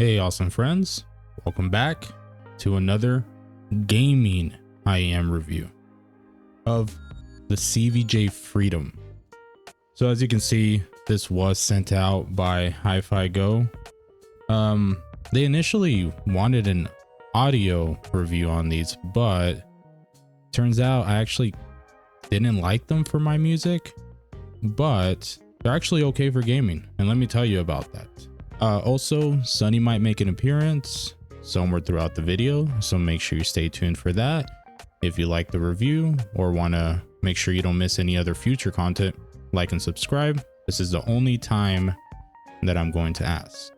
Hey, awesome friends, welcome back to another gaming IEM review of the CVJ Freedom. So as you can see, this was sent out by Hi-Fi Go. They initially wanted an audio review on these, but turns out I actually didn't like them for my music, but they're actually okay for gaming, and let me tell you about that. Also, Sunny might make an appearance somewhere throughout the video, so make sure you stay tuned for that. If you like the review or want to make sure you don't miss any other future content, like and subscribe. This is the only time that I'm going to ask.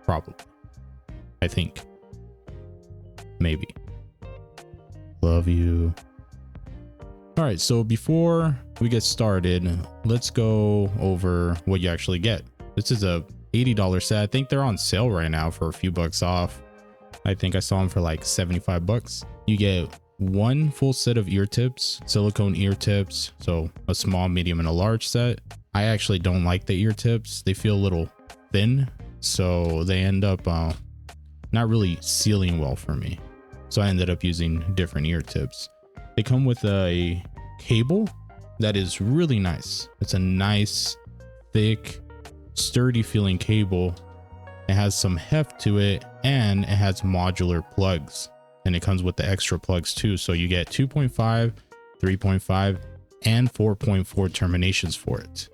Probably. I think. Maybe. Love you. All right, so before we get started, let's go over what you actually get. This is a $80 set. I think they're on sale right now for a few bucks off. I think I saw them for like 75 bucks. You get one full set of ear tips, silicone ear tips. So a small, medium, and a large set. I actually don't like the ear tips. They feel a little thin, so they end up not really sealing well for me. So I ended up using different ear tips. They come with a cable that is really nice. It's a nice, thick, sturdy feeling cable. It has some heft to it, and it has modular plugs, and it comes with the extra plugs too. So you get 2.5, 3.5, and 4.4 terminations for it,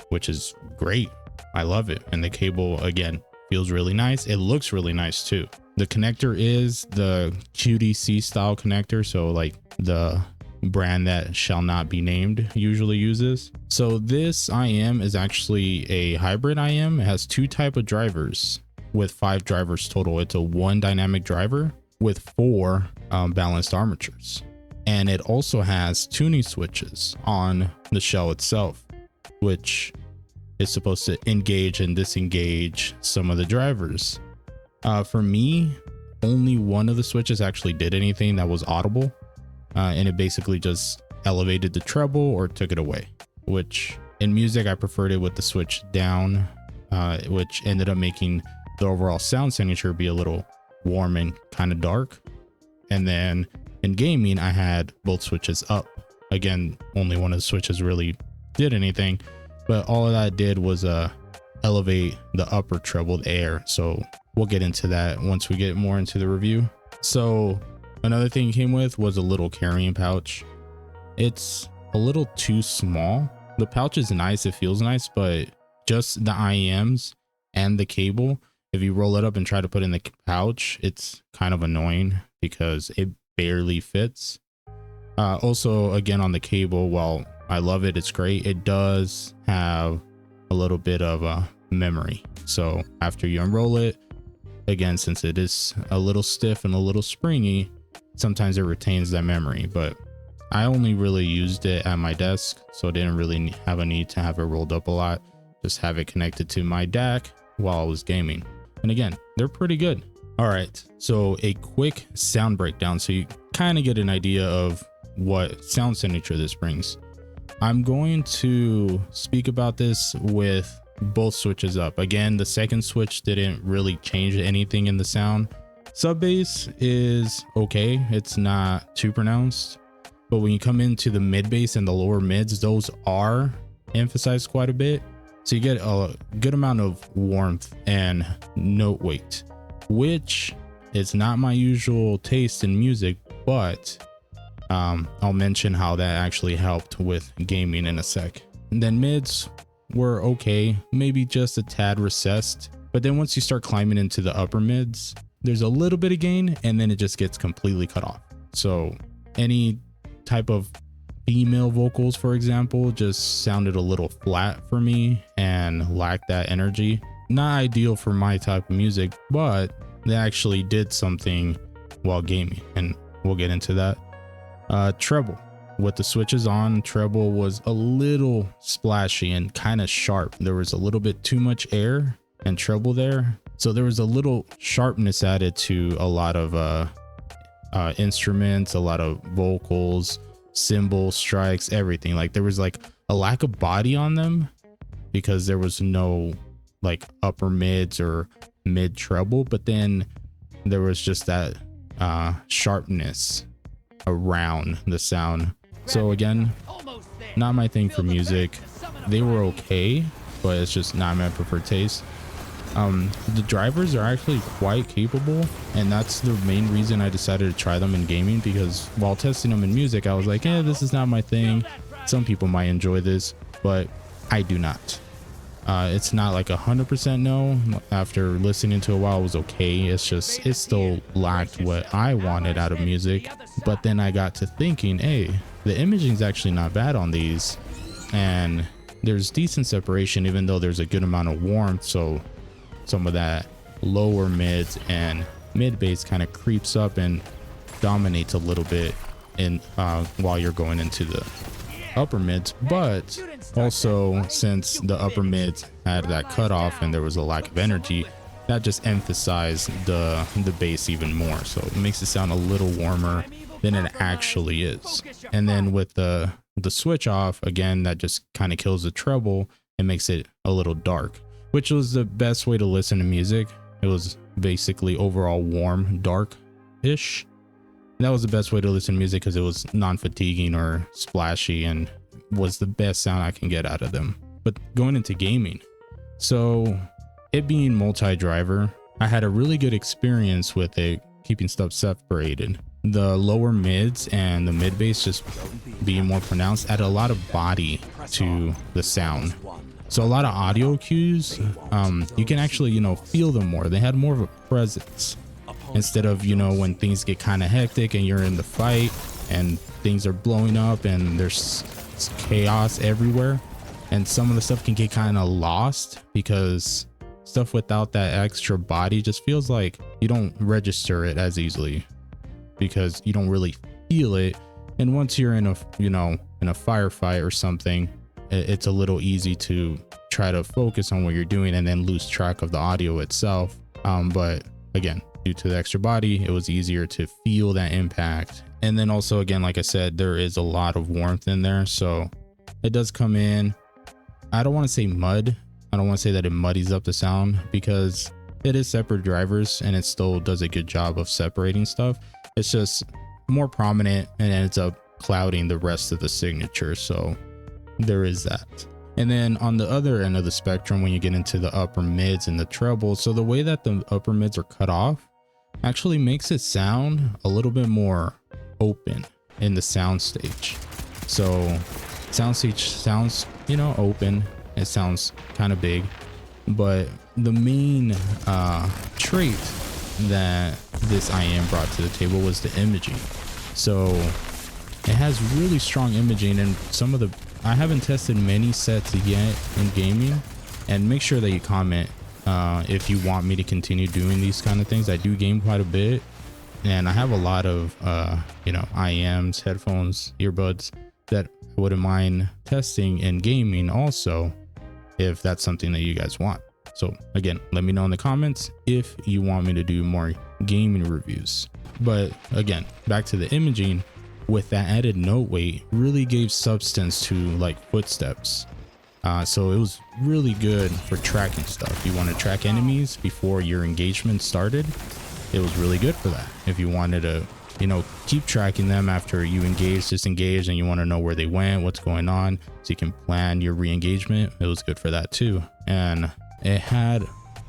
which is great. I love it. And the cable, again, feels really nice. It looks really nice too. The connector is the QDC style connector, so like the brand that shall not be named usually uses. So this IEM is actually a hybrid IEM. It has two type of drivers with 5 drivers total. It's a 1 dynamic driver with 4 balanced armatures, and it also has tuning switches on the shell itself, which is supposed to engage and disengage some of the drivers. For me, only one of the switches actually did anything that was audible. And it basically just elevated the treble or took it away, which in music, I preferred it with the switch down, which ended up making the overall sound signature be a little warm and kind of dark. And then in gaming, I had both switches up. Again, only one of the switches really did anything, but all of that did was elevate the upper treble air. So we'll get into that once we get more into the review. So another thing it came with was a little carrying pouch. It's a little too small. The pouch is nice, it feels nice, but just the IEMs and the cable, if you roll it up and try to put it in the pouch, it's kind of annoying because it barely fits. Also, again, on the cable, while I love it, it's great, it does have a little bit of memory. So after you unroll it, again, since it is a little stiff and a little springy, sometimes it retains that memory, but I only really used it at my desk, so I didn't really have a need to have it rolled up a lot. Just have it connected to my DAC while I was gaming. And again, they're pretty good. All right, so a quick sound breakdown so you kind of get an idea of what sound signature this brings. I'm going to speak about this with both switches up. Again, the second switch didn't really change anything in the sound. Sub bass is okay, it's not too pronounced, but when you come into the mid bass and the lower mids, those are emphasized quite a bit, so you get a good amount of warmth and note weight, which is not my usual taste in music, but I'll mention how that actually helped with gaming in a sec. And then mids were okay, maybe just a tad recessed, but then once you start climbing into the upper mids, there's a little bit of gain, and then it just gets completely cut off. So any type of female vocals, for example, just sounded a little flat for me and lacked that energy. Not ideal for my type of music, but they actually did something while gaming, and we'll get into that. Treble. With the switches on, treble was a little splashy and kind of sharp. There was a little bit too much air and treble there, so there was a little sharpness added to a lot of instruments, a lot of vocals, cymbals, strikes, everything. Like there was like a lack of body on them because there was no like upper mids or mid treble, but then there was just that sharpness around the sound. So again, not my thing for music. They were okay, but it's just not my preferred taste. The drivers are actually quite capable, and that's the main reason I decided to try them in gaming, because while testing them in music, I was like, this is not my thing. Some people might enjoy this, but I do not. It's not like 100% no. After listening to a while, it was okay. It's just, it still lacked what I wanted out of music. But then I got to thinking, hey, the imaging is actually not bad on these, and there's decent separation, even though there's a good amount of warmth. So some of that lower mids and mid bass kind of creeps up and dominates a little bit in while you're going into the upper mids. But also, since the upper mids had that cutoff and there was a lack of energy, that just emphasized the bass even more, so it makes it sound a little warmer than it actually is. And then with the switch off, again, that just kind of kills the treble and makes it a little dark, which was the best way to listen to music. It was basically overall warm, dark-ish. That was the best way to listen to music because it was non-fatiguing or splashy and was the best sound I can get out of them. But going into gaming, so it being multi-driver, I had a really good experience with it keeping stuff separated. The lower mids and the mid bass just being more pronounced added a lot of body to the sound. So a lot of audio cues, you can actually, feel them more. They had more of a presence. Instead of, when things get kind of hectic and you're in the fight and things are blowing up and there's chaos everywhere, and some of the stuff can get kind of lost because stuff without that extra body just feels like you don't register it as easily because you don't really feel it. And once you're in a, in a firefight or something, it's a little easy to try to focus on what you're doing and then lose track of the audio itself. But again, due to the extra body, it was easier to feel that impact. And then also, again, like I said, there is a lot of warmth in there, so it does come in. I don't want to say mud. I don't want to say that it muddies up the sound because it is separate drivers and it still does a good job of separating stuff. It's just more prominent and ends up clouding the rest of the signature. So there is that. And then on the other end of the spectrum, when you get into the upper mids and the trebles, so the way that the upper mids are cut off actually makes it sound a little bit more open in the sound stage. So sound stage sounds, open. It sounds kind of big, but the main trait that this IEM brought to the table was the imaging. So it has really strong imaging, and some of the, I haven't tested many sets yet in gaming, and make sure that you comment if you want me to continue doing these kind of things. I do game quite a bit, and I have a lot of IEMs, headphones, earbuds that I wouldn't mind testing in gaming also, if that's something that you guys want. So again, let me know in the comments if you want me to do more gaming reviews. But again, back to the imaging, with that added note weight, really gave substance to like footsteps. So it was really good for tracking stuff. You want to track enemies before your engagement started, it was really good for that. If you wanted to, keep tracking them after you engage, disengage, and you want to know where they went, what's going on, so you can plan your re-engagement, it was good for that too. And it had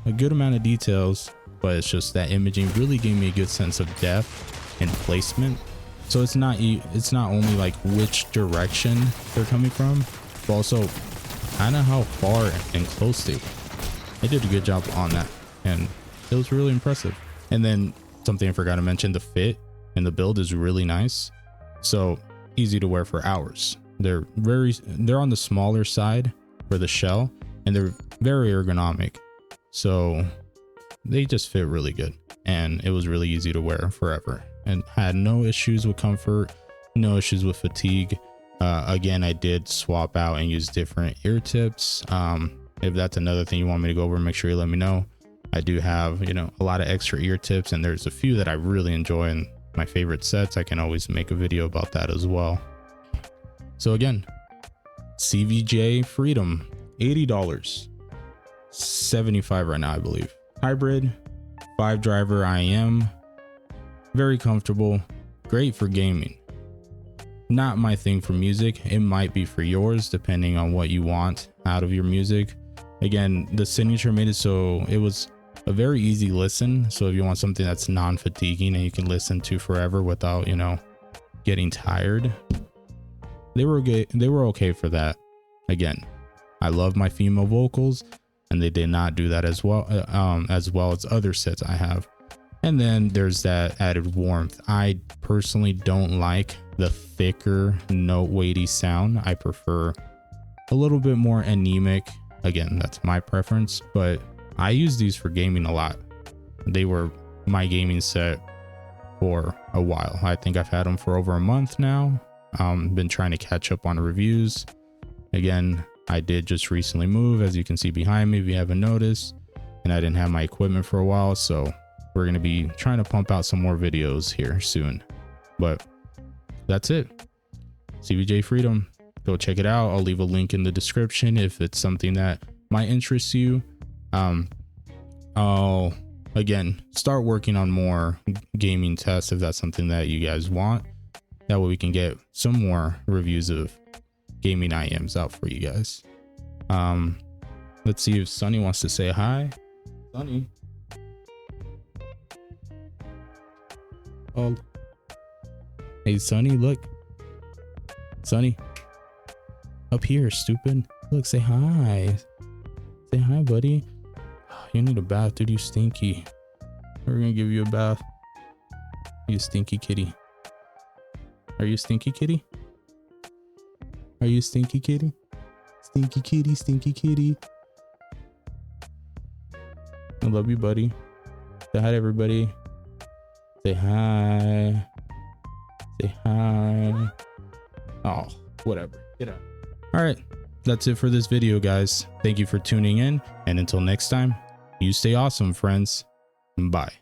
a good amount of details, but it's just that imaging really gave me a good sense of depth and placement. So it's not only like which direction they're coming from, but also kind of how far and close they were. They did a good job on that, and it was really impressive. And then something I forgot to mention, the fit and the build is really nice. So easy to wear for hours. They're on the smaller side for the shell, and they're very ergonomic. So they just fit really good, and it was really easy to wear forever, and had no issues with comfort, no issues with fatigue. Again, I did swap out and use different ear tips. If that's another thing you want me to go over, make sure you let me know. I do have, a lot of extra ear tips, and there's a few that I really enjoy and my favorite sets. I can always make a video about that as well. So again, CVJ Freedom, $80, $75 right now, I believe. hybrid 5-driver IEM, very comfortable, great for gaming. Not my thing for music. It might be for yours depending on what you want out of your music. Again, the signature made it so it was a very easy listen. So if you want something that's non-fatiguing and you can listen to forever without, you know, getting tired, they were okay for that. Again, I love my female vocals, and they did not do that as well as other sets I have. And then there's that added warmth. I personally don't like the thicker note weighty sound. I prefer a little bit more anemic. Again, that's my preference, but I use these for gaming a lot. They were my gaming set for a while. I think I've had them for over a month now. Been trying to catch up on reviews. Again, I did just recently move, as you can see behind me if you haven't noticed, and I didn't have my equipment for a while, so we're going to be trying to pump out some more videos here soon. But that's it. CVJ Freedom, go check it out. I'll leave a link in the description if it's something that might interest you. I'll again start working on more gaming tests if that's something that you guys want. That way we can get some more reviews of gaming IEMs out for you guys. Let's see if Sunny wants to say hi. Sunny. Oh, hey Sunny, look. Sunny, up here, stupid. Look, say hi. Say hi, buddy. You need a bath, dude. You stinky. We're gonna give you a bath. You stinky kitty. Are you stinky kitty? Are you stinky kitty? Stinky kitty, stinky kitty. I love you, buddy. Say hi to everybody. Say hi. Say hi. Oh, whatever. Get out. All right. That's it for this video, guys. Thank you for tuning in. And until next time, you stay awesome, friends. Bye.